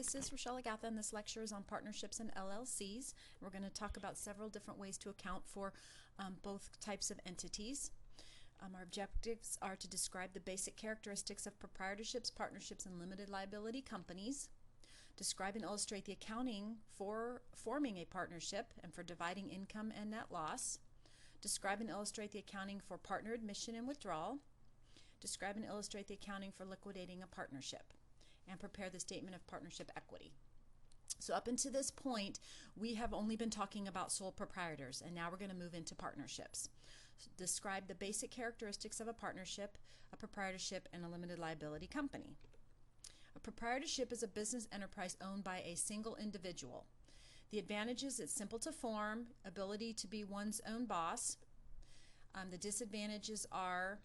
this is Rochelle Agatha, and this lecture is on partnerships and LLCs. We're going to talk about several different ways to account for both types of entities. Our objectives are to describe the basic characteristics of proprietorships, partnerships, and limited liability companies, describe and illustrate the accounting for forming a partnership and for dividing income and net loss, describe and illustrate the accounting for partner admission and withdrawal, describe and illustrate the accounting for liquidating a partnership, and prepare the statement of partnership equity. So up until this point, we have only been talking about sole proprietors, and now we're going to move into partnerships. So describe the basic characteristics of a partnership, a proprietorship, and a limited liability company. A proprietorship is a business enterprise owned by a single individual. The advantages: it's simple to form, ability to be one's own boss. The disadvantages are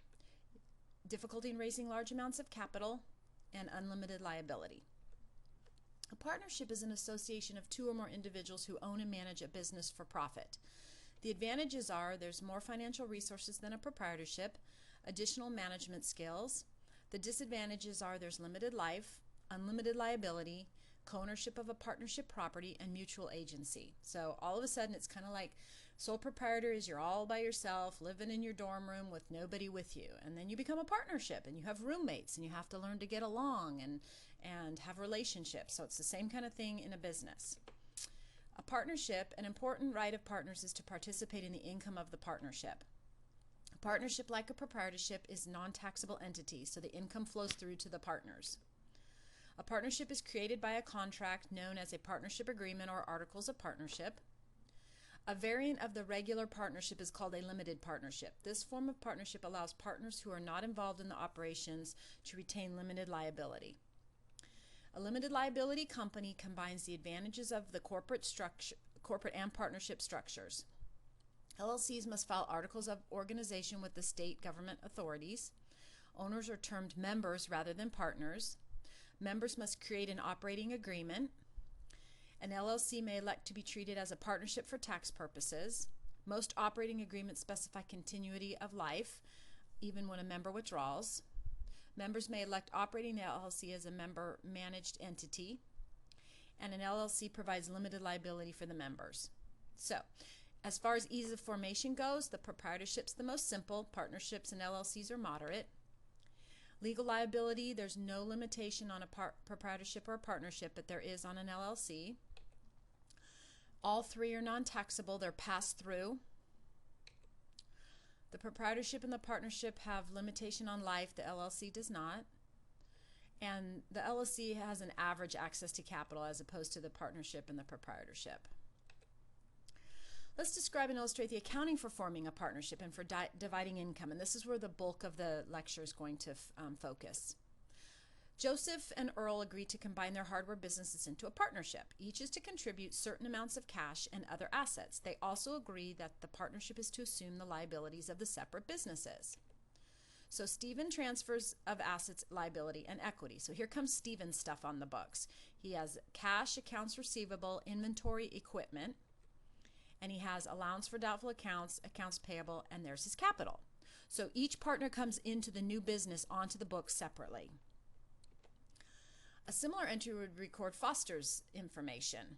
difficulty in raising large amounts of capital and unlimited liability. A partnership is an association of two or more individuals who own and manage a business for profit. The advantages are there's more financial resources than a proprietorship, additional management skills. The disadvantages are there's limited life, unlimited liability, co-ownership of a partnership property, and mutual agency. So all of a sudden it's kind of like sole proprietor is you're all by yourself, living in your dorm room with nobody with you. And then you become a partnership and you have roommates and you have to learn to get along and have relationships. So it's the same kind of thing in a business. A partnership, an important right of partners is to participate in the income of the partnership. A partnership, like a proprietorship, is non-taxable entity, so the income flows through to the partners. A partnership is created by a contract known as a partnership agreement or articles of partnership. A variant of the regular partnership is called a limited partnership. This form of partnership allows partners who are not involved in the operations to retain limited liability. A limited liability company combines the advantages of the corporate and partnership structures. LLCs must file articles of organization with the state government authorities. Owners are termed members rather than partners. Members must create an operating agreement. An LLC may elect to be treated as a partnership for tax purposes. Most operating agreements specify continuity of life, even when a member withdraws. Members may elect operating the LLC as a member-managed entity. And an LLC provides limited liability for the members. So, as far as ease of formation goes, the proprietorship's the most simple. Partnerships and LLCs are moderate. Legal liability, there's no limitation on a proprietorship or a partnership, but there is on an LLC. All three are non-taxable. They're passed through. The proprietorship and the partnership have limitation on life. The LLC does not. And the LLC has an average access to capital as opposed to the partnership and the proprietorship. Let's describe and illustrate the accounting for forming a partnership and for dividing income, and this is where the bulk of the lecture is going to focus. Joseph and Earl agreed to combine their hardware businesses into a partnership. Each is to contribute certain amounts of cash and other assets. They also agree that the partnership is to assume the liabilities of the separate businesses. So Stephen transfers of assets, liability, and equity. So here comes Stephen's stuff on the books. He has cash, accounts receivable, inventory, equipment. And he has allowance for doubtful accounts, accounts payable, and there's his capital. So each partner comes into the new business onto the books separately. A similar entry would record Foster's information.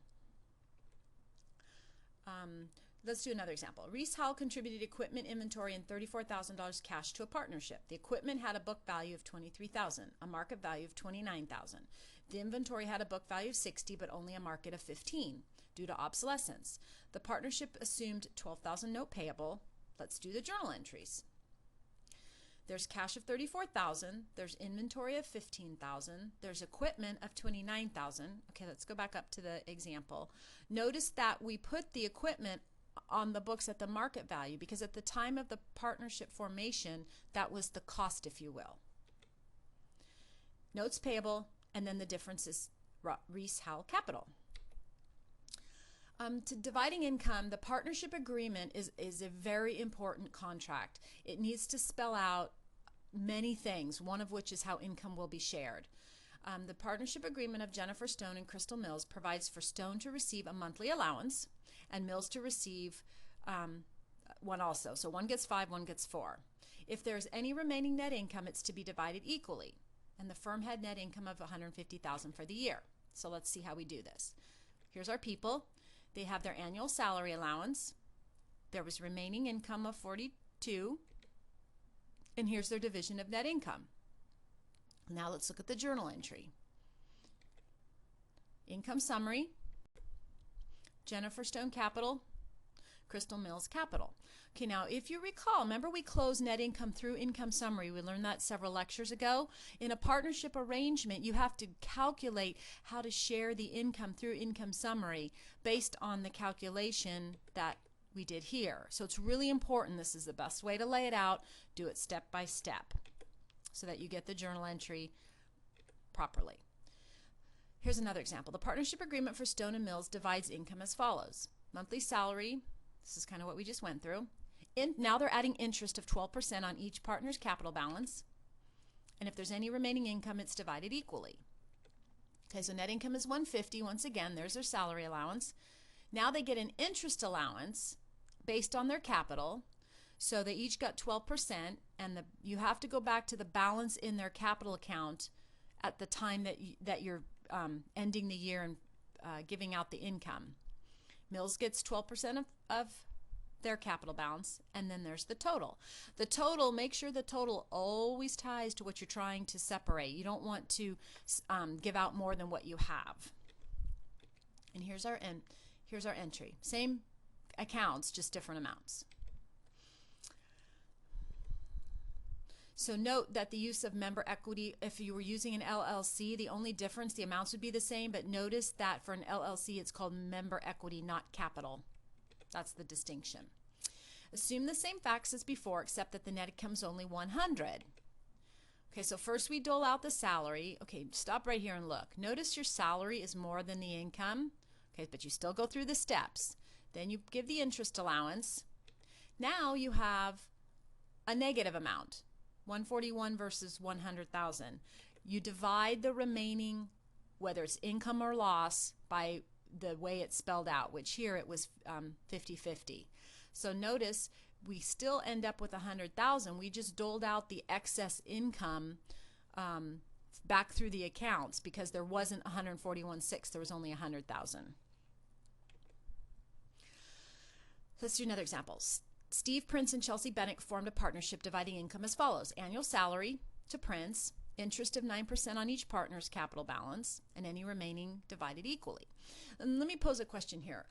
Let's do another example. Reese Howell contributed equipment, inventory, and $34,000 cash to a partnership. The equipment had a book value of $23,000, a market value of $29,000. The inventory had a book value of $60,000, but only a market of $15,000 due to obsolescence. The partnership assumed $12,000 note payable. Let's do the journal entries. There's cash of $34,000. There's inventory of $15,000. There's equipment of $29,000. Okay, let's go back up to the example. Notice that we put the equipment on the books at the market value because at the time of the partnership formation, that was the cost, if you will. Notes payable, and then the difference is Reese Howell capital. To dividing income, the partnership agreement is a very important contract. It needs to spell out many things, one of which is how income will be shared. The partnership agreement of Jennifer Stone and Crystal Mills provides for Stone to receive a monthly allowance and Mills to receive one also. So one gets 5, one gets 4. If there's any remaining net income, it's to be divided equally. And the firm had net income of $150,000 for the year. So let's see how we do this. Here's our people. They have their annual salary allowance. There was remaining income of 42. And here's their division of net income. Now let's look at the journal entry. Income summary, Jennifer Stone Capital, Crystal Mills Capital. Okay, now if you recall, remember we closed net income through income summary. We learned that several lectures ago. In a partnership arrangement, you have to calculate how to share the income through income summary based on the calculation that we did here. So it's really important. This is the best way to lay it out. Do it step by step so that you get the journal entry properly. Here's another example. The partnership agreement for Stone and Mills divides income as follows. Monthly salary, this is kind of what we just went through. Now they're adding interest of 12% on each partner's capital balance. And if there's any remaining income, it's divided equally. Okay, so net income is 150. Once again, there's their salary allowance. Now they get an interest allowance based on their capital. So they each got 12%, and you have to go back to the balance in their capital account at the time that you're ending the year and giving out the income. Mills gets 12% of their capital balance, and then there's the total. The total, make sure the total always ties to what you're trying to separate. You don't want to give out more than what you have. And here's our entry. Same accounts, just different amounts. So note that the use of member equity, if you were using an LLC, the only difference, the amounts would be the same, but notice that for an LLC it's called member equity, not capital. That's the distinction. Assume the same facts as before, except that the net income's only 100. Okay, so first we dole out the salary. Okay, stop right here and look. Notice your salary is more than the income. Okay, but you still go through the steps. Then you give the interest allowance. Now you have a negative amount. 141 versus 100,000. You divide the remaining, whether it's income or loss, by the way it's spelled out, which here it was 50-50. So notice we still end up with 100,000. We just doled out the excess income back through the accounts because there wasn't 141.6. There was only 100,000. Let's do another example. Steve Prince and Chelsea Bennett formed a partnership dividing income as follows. Annual salary to Prince, interest of 9% on each partner's capital balance, and any remaining divided equally. And let me pose a question here.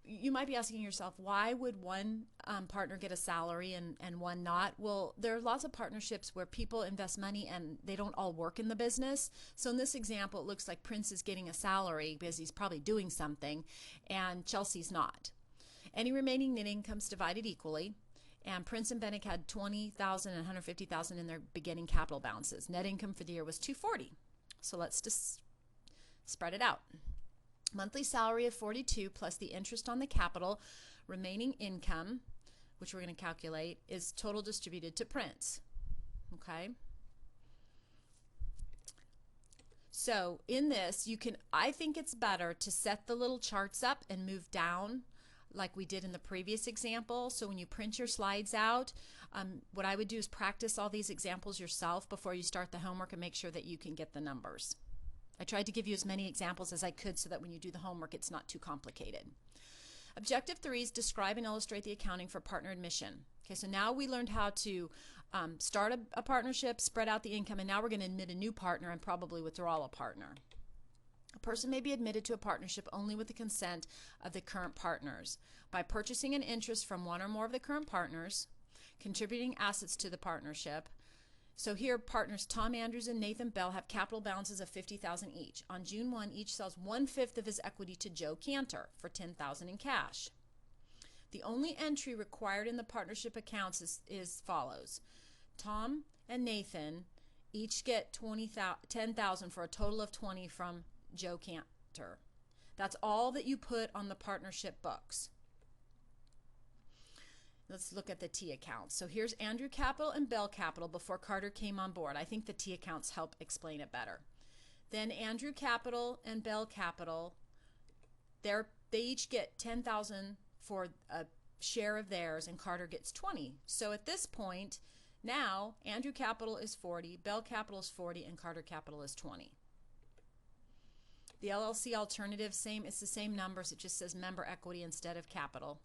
You might be asking yourself, why would one partner get a salary and one not? Well, there are lots of partnerships where people invest money and they don't all work in the business. So in this example, it looks like Prince is getting a salary because he's probably doing something, and Chelsea's not. Any remaining net income's divided equally, and Prince and Bennett had 20,000 and 150,000 in their beginning capital balances. Net income for the year was 240. So let's just spread it out. Monthly salary of 42 plus the interest on the capital, remaining income, which we're going to calculate, is total distributed to Prince. Okay. So in this, I think it's better to set the little charts up and move down like we did in the previous example. So when you print your slides out, what I would do is practice all these examples yourself before you start the homework and make sure that you can get the numbers. I tried to give you as many examples as I could so that when you do the homework, it's not too complicated. Objective 3 is describe and illustrate the accounting for partner admission. Okay, so now we learned how to start a partnership, spread out the income, and now we're going to admit a new partner and probably withdraw a partner. A person may be admitted to a partnership only with the consent of the current partners by purchasing an interest from one or more of the current partners, contributing assets to the partnership. So here, partners Tom Andrews and Nathan Bell have capital balances of $50,000 each. On June 1, each sells 1/5 of his equity to Joe Cantor for $10,000 in cash. The only entry required in the partnership accounts is follows. Tom and Nathan each get $10,000 for a total of $20,000 from Joe Cantor. That's all that you put on the partnership books. Let's look at the T accounts. So here's Andrew Capital and Bell Capital before Carter came on board. I think the T accounts help explain it better. Then Andrew Capital and Bell Capital, they each get $10,000 for a share of theirs, and Carter gets $20,000. So at this point, now Andrew Capital is $40,000, Bell Capital is $40,000, and Carter Capital is $20,000. The LLC alternative, it's the same numbers. It just says member equity instead of capital.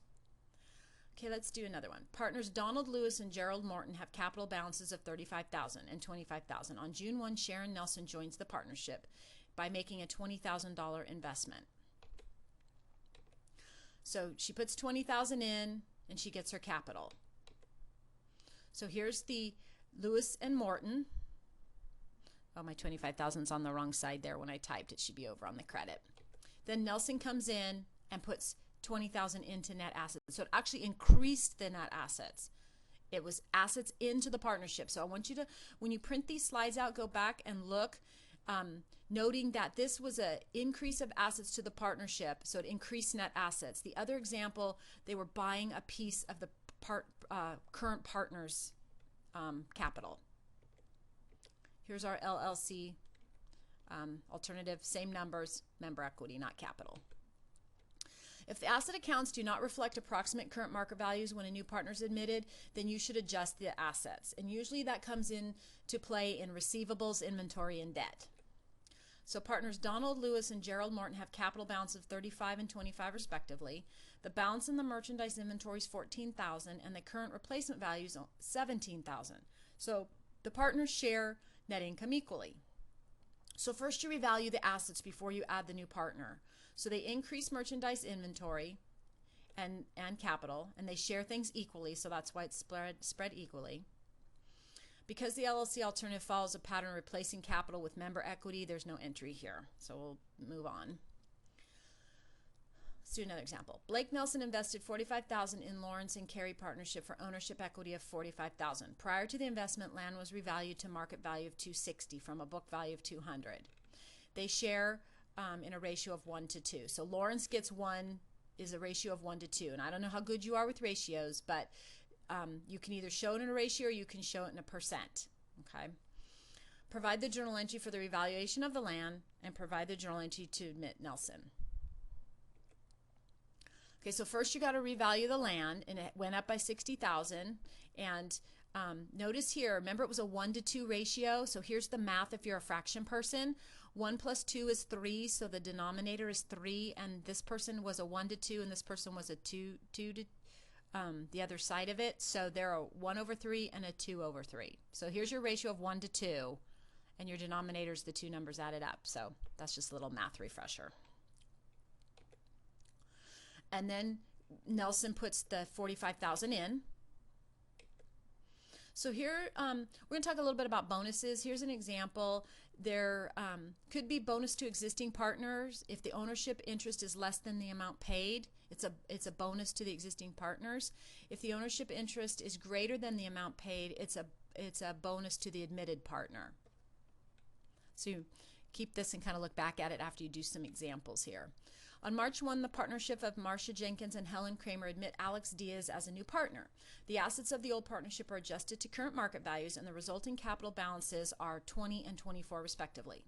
Okay, let's do another one. Partners Donald Lewis and Gerald Morton have capital balances of $35,000 and $25,000. On June 1, Sharon Nelson joins the partnership by making a $20,000 investment. So she puts $20,000 in and she gets her capital. So here's the Lewis and Morton. Oh, my 25,000 is on the wrong side there when I typed. It should be over on the credit. Then Nelson comes in and puts 20,000 into net assets. So it actually increased the net assets. It was assets into the partnership. So I want you to, when you print these slides out, go back and look, noting that this was an increase of assets to the partnership. So it increased net assets. The other example, they were buying a piece of the current partner's capital. Here's our LLC alternative, same numbers, member equity, not capital. If the asset accounts do not reflect approximate current market values when a new partner is admitted, then you should adjust the assets. And usually that comes into play in receivables, inventory, and debt. So partners Donald Lewis and Gerald Morton have capital balance of $35,000 and $25,000 respectively. The balance in the merchandise inventory is $14,000 and the current replacement value is $17,000. So the partners share net income equally. So first you revalue the assets before you add the new partner. So they increase merchandise inventory and capital, and they share things equally, so that's why it's spread equally. Because the LLC alternative follows a pattern of replacing capital with member equity, there's no entry here. So we'll move on. Let's do another example. Blake Nelson invested $45,000 in Lawrence and Carey partnership for ownership equity of $45,000. Prior to the investment, land was revalued to market value of $260 from a book value of $200. They share in a ratio of 1 to 2. So Lawrence gets 1 is a ratio of 1 to 2. And I don't know how good you are with ratios, but you can either show it in a ratio or you can show it in a percent. Okay. Provide the journal entry for the revaluation of the land and provide the journal entry to admit Nelson. Okay, so first you got to revalue the land, and it went up by $60,000. And notice here, remember it was a 1 to 2 ratio. So here's the math if you're a fraction person. 1 plus 2 is 3, so the denominator is 3, and this person was a 1 to 2, and this person was a 2 to the other side of it. So they're a 1 over 3 and a 2 over 3. So here's your ratio of 1 to 2, and your denominator is the two numbers added up. So that's just a little math refresher. And then Nelson puts the $45,000 in. So here we're going to talk a little bit about bonuses. Here's an example. There could be bonus to existing partners. If the ownership interest is less than the amount paid, it's a bonus to the existing partners. If the ownership interest is greater than the amount paid, it's a bonus to the admitted partner. So you keep this and kind of look back at it after you do some examples here. On March 1, the partnership of Marcia Jenkins and Helen Kramer admit Alex Diaz as a new partner. The assets of the old partnership are adjusted to current market values, and the resulting capital balances are 20 and 24 respectively.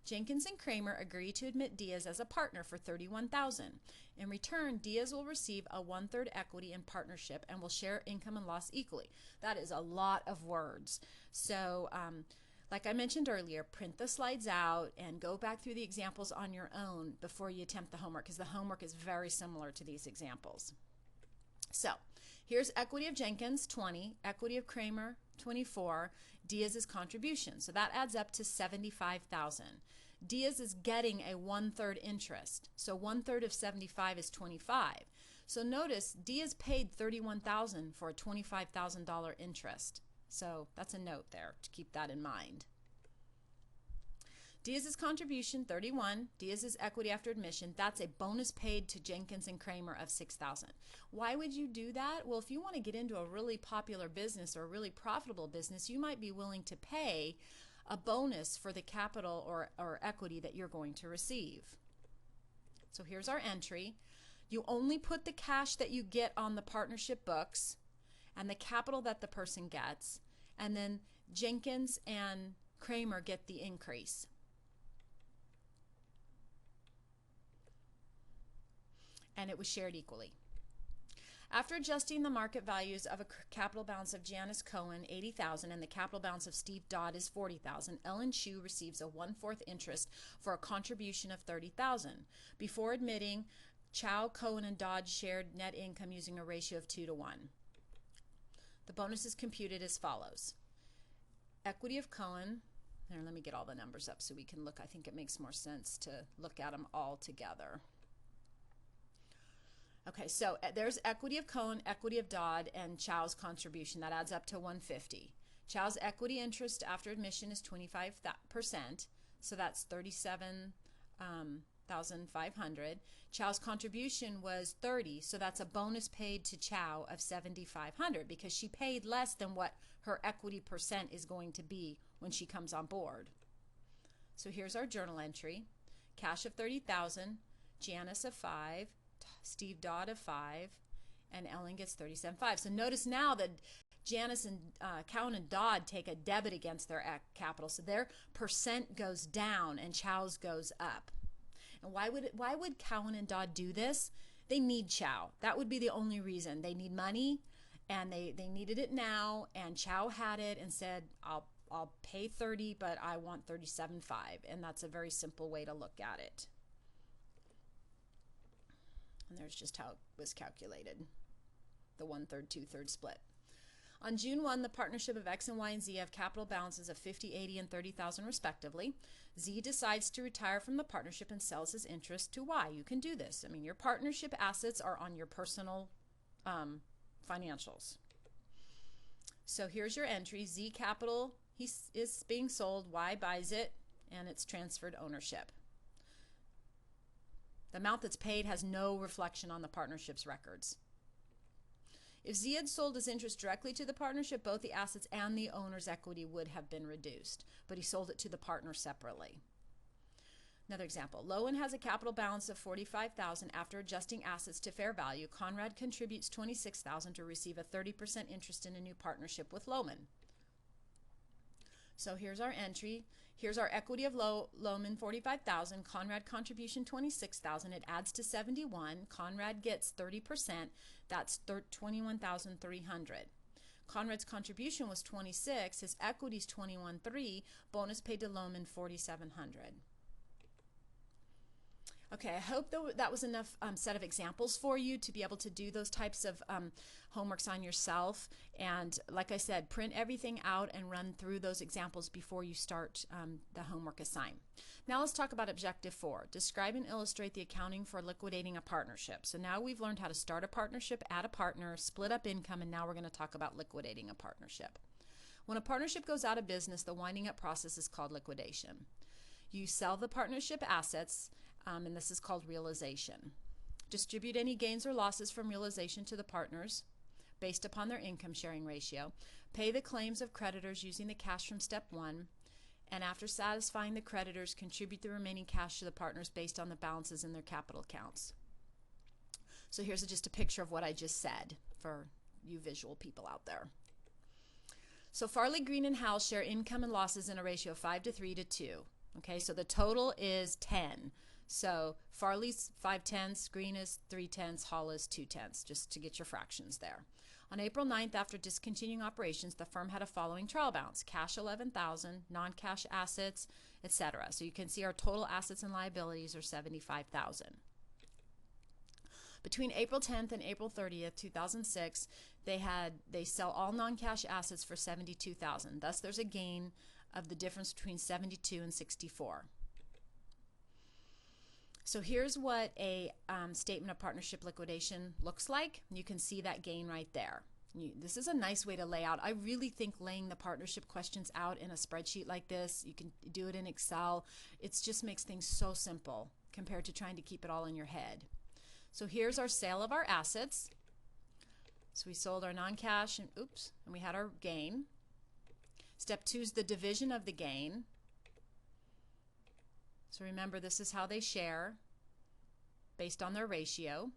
Jenkins and Kramer agree to admit Diaz as a partner for $31,000. In return, Diaz will receive a 1/3 equity in partnership and will share income and loss equally. That is a lot of words. So like I mentioned earlier, print the slides out and go back through the examples on your own before you attempt the homework, because the homework is very similar to these examples. So here's equity of Jenkins, 20, equity of Kramer, 24, Diaz's contribution. So that adds up to $75,000. Diaz is getting a 1/3 interest. So 1/3 of 75 is 25. So notice Diaz paid $31,000 for a $25,000 interest. So that's a note there to keep that in mind. Diaz's contribution, 31. Diaz's equity after admission, that's a bonus paid to Jenkins and Kramer of $6,000. Why would you do that? Well, if you want to get into a really popular business or a really profitable business, you might be willing to pay a bonus for the capital or equity that you're going to receive. So here's our entry. You only put the cash that you get on the partnership books and the capital that the person gets, and then Jenkins and Kramer get the increase. And it was shared equally. After adjusting the market values of a capital balance of Janice Cohen, $80,000, and the capital balance of Steve Dodd is $40,000, Ellen Chu receives a 1/4 interest for a contribution of $30,000. Before admitting, Chow, Cohen, and Dodd shared net income using a ratio of 2-to-1. The bonus is computed as follows. Equity of Cohen, here, let me get all the numbers up so we can look. I think it makes more sense to look at them all together. Okay, so there's equity of Cohen, equity of Dodd, and Chow's contribution. That adds up to 150. Chow's equity interest after admission is 25%, so that's 37,500. Chow's contribution was 30, so that's a bonus paid to Chow of 7,500 because she paid less than what her equity percent is going to be when she comes on board. So here's our journal entry. Cash of 30,000, Janice of 5, Steve Dodd of 5, and Ellen gets 37.5. So notice now that Janice and Cowan and Dodd take a debit against their capital, so their percent goes down and Chow's goes up. And why would Cowan and Dodd do this? They need Chow. That would be the only reason. They need money, and they needed it now, and Chow had it and said, I'll pay 30, but I want 37.5, and that's a very simple way to look at it. And there's just how it was calculated, the 1/3, 2/3 split. On June 1, the partnership of X and Y and Z have capital balances of 50, 80, and 30,000 respectively. Z decides to retire from the partnership and sells his interest to Y. You can do this. I mean, your partnership assets are on your personal financials. So here's your entry. Z capital is being sold. Y buys it, and it's transferred ownership. The amount that's paid has no reflection on the partnership's records. If Z had sold his interest directly to the partnership, both the assets and the owner's equity would have been reduced, but he sold it to the partner separately. Another example, Lowen has a capital balance of 45,000 after adjusting assets to fair value. Conrad contributes 26,000 to receive a 30% interest in a new partnership with Lowen. So here's our entry. Here's our equity of Loman, 45,000. Conrad contribution, 26,000. It adds to 71. Conrad gets 30%. That's 21,300. Conrad's contribution was 26. His equity is 21,300. Bonus paid to Loman, 4,700. Okay, I hope that was enough set of examples for you to be able to do those types of homeworks on yourself. And like I said, print everything out and run through those examples before you start the homework assigned. Now let's talk about Objective 4. Describe and illustrate the accounting for liquidating a partnership. So now we've learned how to start a partnership, add a partner, split up income, and now we're going to talk about liquidating a partnership. When a partnership goes out of business, the winding up process is called liquidation. You sell the partnership assets, and this is called realization. Distribute any gains or losses from realization to the partners based upon their income sharing ratio. Pay the claims of creditors using the cash from step 1. And after satisfying the creditors, contribute the remaining cash to the partners based on the balances in their capital accounts. So here's just a picture of what I just said for you visual people out there. So Farley, Green, and Howell share income and losses in a ratio of 5 to 3 to 2. Okay, so the total is 10. So Farley's 5/10, Green is 3/10, Hall is 2/10, just to get your fractions there. On April 9th, after discontinuing operations, the firm had a following trial balance: cash 11,000, non-cash assets, etc. So you can see our total assets and liabilities are 75,000. Between April 10th and April 30th, 2006, they sell all non-cash assets for 72,000. Thus, there's a gain of the difference between 72 and 64. So here's what a statement of partnership liquidation looks like. You can see that gain right there. This is a nice way to lay out. I really think laying the partnership questions out in a spreadsheet like this, you can do it in Excel. It just makes things so simple compared to trying to keep it all in your head. So here's our sale of our assets. So we sold our non-cash and we had our gain. Step 2 is the division of the gain. So remember, this is how they share based on their ratio.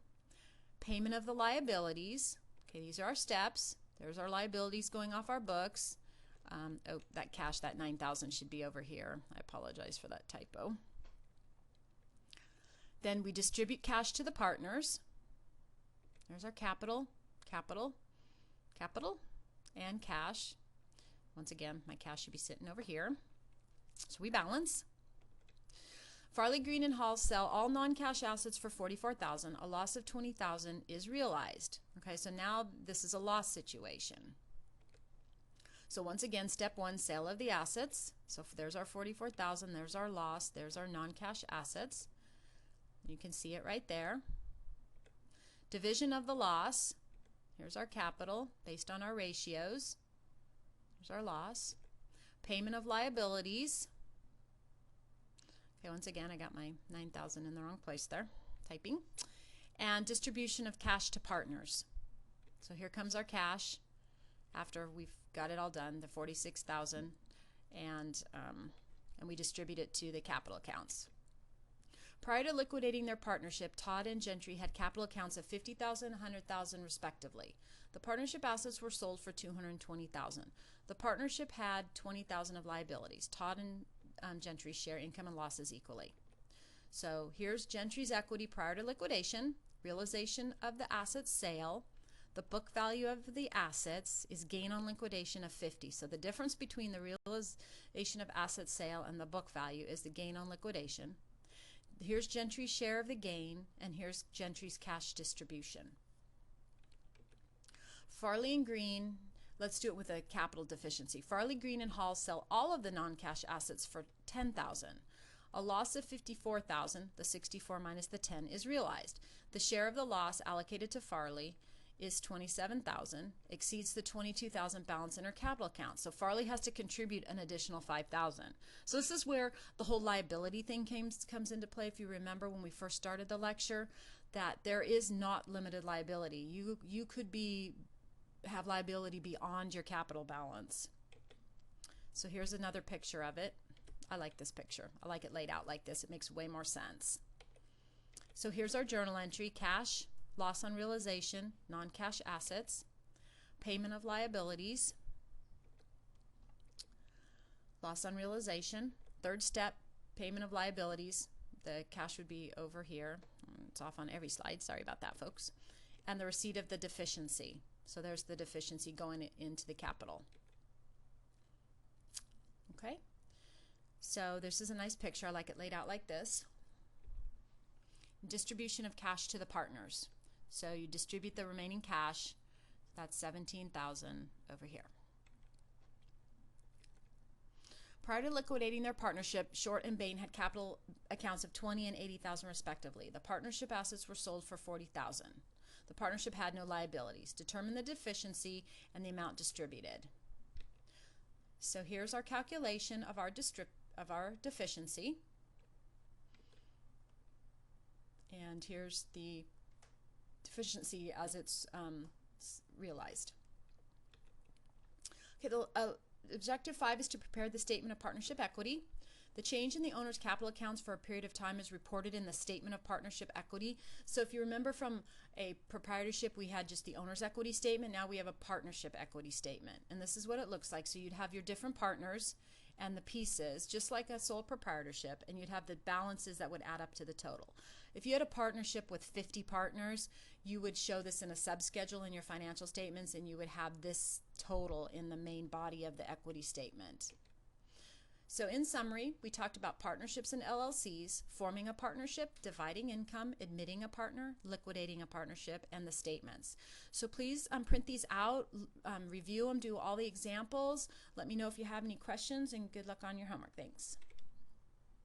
Payment of the liabilities. Okay, these are our steps. There's our liabilities going off our books. That cash, that 9,000 should be over here. I apologize for that typo. Then we distribute cash to the partners. There's our capital. capital, capital, and cash. Once again, my cash should be sitting over here. So we balance. Farley, Green, and Hall sell all non-cash assets for $44,000. A loss of $20,000 is realized. Okay, so now this is a loss situation. So once again, step one, sale of the assets. So there's our $44,000, there's our loss, there's our non-cash assets. You can see it right there. Division of the loss. Here's our capital based on our ratios. Here's our loss. Payment of liabilities. Okay, once again, I got my 9,000 in the wrong place there, typing. And distribution of cash to partners. So here comes our cash after we've got it all done, the 46,000, and we distribute it to the capital accounts. Prior to liquidating their partnership, Todd and Gentry had capital accounts of $50,000 and $100,000 respectively. The partnership assets were sold for $220,000. The partnership had $20,000 of liabilities. Todd and Gentry share income and losses equally. So here's Gentry's equity prior to liquidation, realization of the asset sale. The book value of the assets is gain on liquidation of 50. So the difference between the realization of asset sale and the book value is the gain on liquidation. Here's Gentry's share of the gain, and here's Gentry's cash distribution. Farley and Green, let's do it with a capital deficiency. Farley, Green, and Hall sell all of the non-cash assets for $10,000. A loss of $54,000, the 64 minus the 10, is realized. The share of the loss allocated to Farley is $27,000, exceeds the $22,000 balance in her capital account. So Farley has to contribute an additional $5,000. So this is where the whole liability thing comes into play. If you remember when we first started the lecture, that there is not limited liability. You could have liability beyond your capital balance. So here's another picture of it. I like this picture. I like it laid out like this. It makes way more sense. So here's our journal entry: cash, loss on realization, non-cash assets, payment of liabilities, loss on realization. Third step, payment of liabilities. The cash would be over here. It's off on every slide. Sorry about that, folks. And the receipt of the deficiency. So there's the deficiency going into the capital. Okay. So this is a nice picture. I like it laid out like this. Distribution of cash to the partners. So you distribute the remaining cash. That's $17,000 over here. Prior to liquidating their partnership, Short and Bain had capital accounts of $20,000 and $80,000 respectively. The partnership assets were sold for $40,000. The partnership had no liabilities. Determine the deficiency and the amount distributed. So here's our calculation of our deficiency. And here's the deficiency as it's realized. Okay, objective 5 is to prepare the statement of partnership equity. The change in the owner's capital accounts for a period of time is reported in the statement of partnership equity. So if you remember from a proprietorship, we had just the owner's equity statement. Now we have a partnership equity statement. And this is what it looks like. So you'd have your different partners and the pieces, just like a sole proprietorship, and you'd have the balances that would add up to the total. If you had a partnership with 50 partners, you would show this in a subschedule in your financial statements, and you would have this total in the main body of the equity statement. So in summary, we talked about partnerships and LLCs, forming a partnership, dividing income, admitting a partner, liquidating a partnership, and the statements. So please print these out, review them, do all the examples. Let me know if you have any questions, and good luck on your homework. Thanks.